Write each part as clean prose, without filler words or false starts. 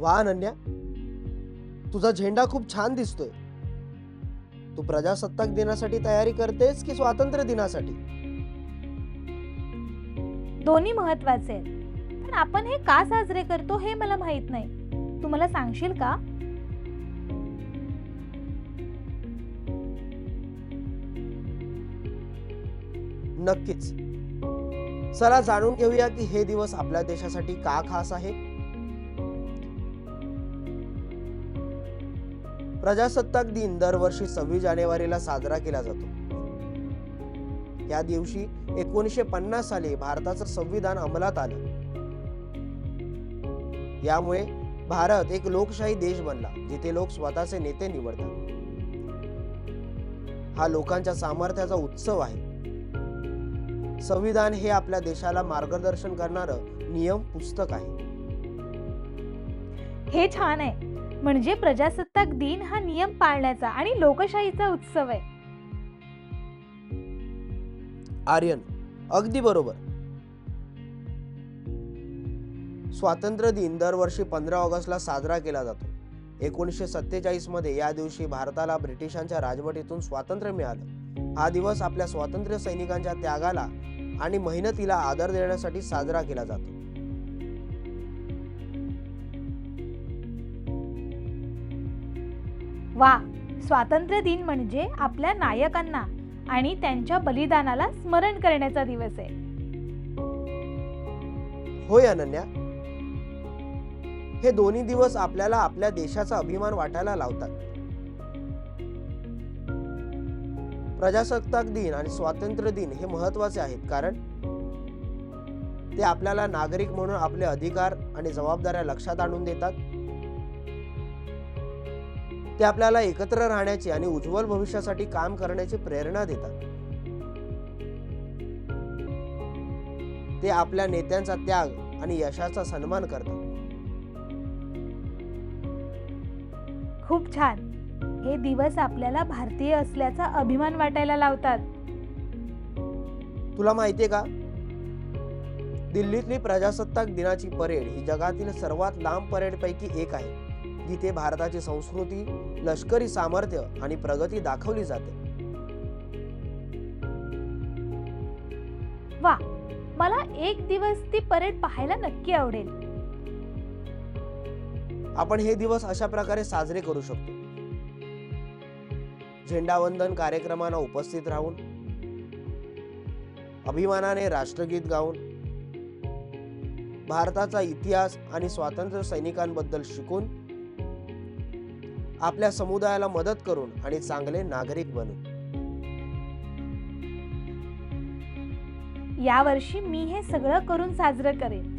वा अनन्या, तुझा झेंडा खूप छान दिसतोय. तू प्रजासत्ताक दिनासाठी तयारी करतेस की स्वातंत्र्य दिनासाठी? दोन्ही महत्वाचे आहेत, पण आपण हे का साजरे करतो हे मला माहित नाही. तू मला सांगशील का? नक्कीच. चला जाणून घेऊया की हे दिवस आपल्या देशासाठी का खास आहे. प्रजासत्ताक दिन दरवर्षी 26 जानेवारीला साजरा केला जातो. या दिवशी 1950 साली भारताचं संविधान अंमलात आलं. यामुळे भारत एक लोकशाही देश बनला, जिथे लोक स्वतःचे नेते निवडतात. हा लोकांच्या सामर्थ्याचा उत्सव आहे. संविधान हे आपल्या देशाला मार्गदर्शन करणारं नियम पुस्तक आहे. हे छान आहे. म्हणजे प्रजासत्ताक दिन हा नियम पाळण्याचा आणि लोकशाहीचा उत्सव आहे. आर्यन, अगदी बरोबर. स्वातंत्र्य दिन दरवर्षी 15 ऑगस्टला साजरा केला जातो. 1947 मध्ये या दिवशी भारताला ब्रिटिशांच्या राजवटीतून स्वातंत्र्य मिळालं. हा दिवस आपल्या स्वातंत्र्य सैनिकांच्या त्यागाला आणि मेहनतीला आदर देण्यासाठी साजरा केला जातो. वा, स्वातंत्र्य दिन म्हणजे आपल्या नायकांना आणि त्यांच्या बलिदानाला स्मरण करण्याचा दिवस आहे. होय अनन्या, हे दोन्ही दिवस आपल्याला आपल्या देशाचा अभिमान वाटायला लावतात. प्रजासत्ताक दिन आणि स्वातंत्र्य दिन हे महत्वाचे आहेत, कारण ते आपल्याला नागरिक म्हणून आपले अधिकार आणि जबाबदाऱ्या लक्षात आणून देतात. ते आपल्याला एकत्र राहण्याची आणि उज्ज्वल भविष्यासाठी काम करण्याची प्रेरणा देतात. ते आपल्या नेत्यांचा त्याग आणि यशाचा सन्मान करतात. खूप छान. हे दिवस आपल्याला भारतीय असल्याचा अभिमान वाटायला लावतात. तुला माहितीये का, दिल्लीतली प्रजासत्ताक दिनाची परेड ही जगातील सर्वात लांब परेड पैकी एक आहे, जिथे भारताची संस्कृती, लष्करी सामर्थ्य आणि प्रगती दाखवली जाते. वा, मला एक दिवस ती परेड पाहायला नक्की आवडेल. आपण हे दिवस अशा प्रकारे साजरे करू शकतो. झेंडावंदन कार्यक्रमांना उपस्थित राहून, अभिमानाने राष्ट्रगीत गाऊन, भारताचा इतिहास आणि स्वातंत्र्य सैनिकांबद्दल शिकून, आपल्या समुदायाला मदत करून आणि चांगले नागरिक बनून. यावर्षी मी हे सगळं करून साजरं करेन.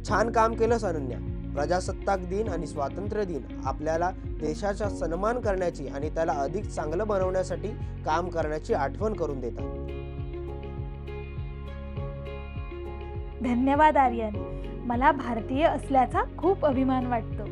छान काम केलंस अनन्या. प्रजासत्ताक दिन आणि स्वातंत्र्य दिन आपल्याला देशाचा सन्मान करण्याची आणि त्याला अधिक चांगलं बनवण्यासाठी काम करण्याची आठवण करून देतात. धन्यवाद आर्यन. मला भारतीय असल्याचा खूप अभिमान वाटतो.